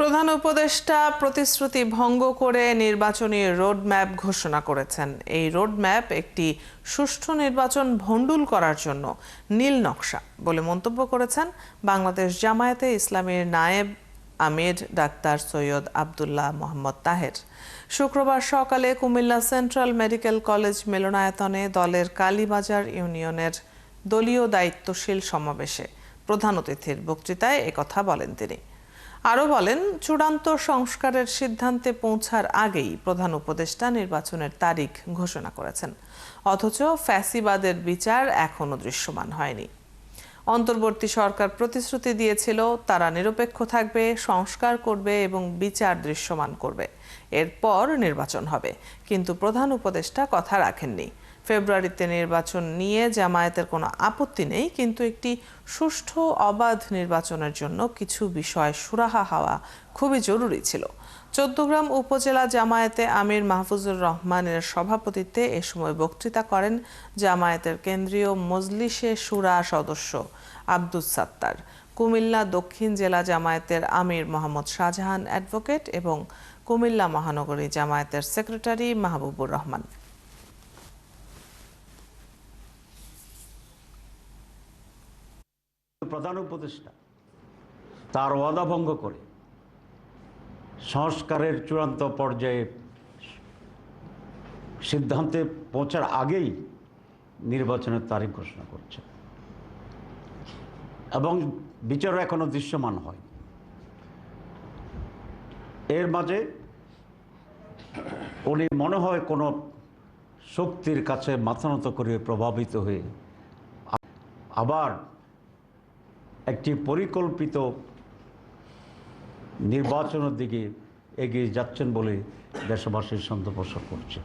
প্রধান উপদেষ্টা প্রতিশ্রুতি ভঙ্গ করে নির্বাচনী রোডম্যাপ ঘোষণা করেছেন। এই রোডম্যাপ একটি সুষ্ঠু নির্বাচন ভণ্ডুল করার জন্য নীল নকশা বলে মন্তব্য করেছেন বাংলাদেশ জামায়াতে ইসলামীর নায়েব আমির ডাক্তার সৈয়দ আব্দুল্লাহ মোহাম্মদ তাহের। শুক্রবার সকালে কুমিল্লা সেন্ট্রাল মেডিকেল কলেজ মিলনায়তনে দলের কালীবাজার ইউনিয়নের দলীয় দায়িত্বশীল সমাবেশে প্রধান অতিথির বক্তৃতায় একথা বলেন তিনি। আরও বলেন, চূড়ান্ত সংস্কারের সিদ্ধান্তে পৌঁছার আগেই প্রধান উপদেষ্টা নির্বাচনের তারিখ ঘোষণা করেছেন, অথচ ফ্যাসিবাদের বিচার এখনও দৃশ্যমান হয়নি। অন্তর্বর্তী সরকার প্রতিশ্রুতি দিয়েছিল তারা নিরপেক্ষ থাকবে, সংস্কার করবে এবং বিচার দৃশ্যমান করবে, এরপর নির্বাচন হবে। কিন্তু প্রধান উপদেষ্টা কথা রাখেননি। ফেব্রুয়ারিতে নির্বাচন নিয়ে জামায়াতের কোনো আপত্তি নেই, কিন্তু একটি সুষ্ঠু অবাধ নির্বাচনের জন্য কিছু বিষয় সুরাহা হওয়া খুবই জরুরি ছিল। চৌদ্দগ্রাম উপজেলা জামায়াতে আমির মাহফুজুর রহমানের সভাপতিত্বে এ সময় বক্তৃতা করেন জামায়াতের কেন্দ্রীয় মজলিসে শুরা সদস্য আব্দুস সাত্তার, কুমিল্লা দক্ষিণ জেলা জামায়াতের আমির মোহাম্মদ শাহজাহান অ্যাডভোকেট এবং কুমিল্লা মহানগরী জামায়াতের সেক্রেটারি মাহবুবুর রহমান। প্রধান উপদেষ্টা তার ওয়াদা ভঙ্গ করে সংস্কারের চূড়ান্ত পর্যায়ে সিদ্ধান্তে পৌঁছার আগেই নির্বাচনের তারিখ ঘোষণা করছে এবং বিচারও এখনো দৃশ্যমান হয়। এর মাঝে উনি মনে হয় কোনো শক্তির কাছে মাথা নত করে প্রভাবিত হয়ে আবার একটি পরিকল্পিত নির্বাচনের দিকে এগিয়ে যাচ্ছেন বলে দেশবাসীর সন্দেহ পোষণ করছে।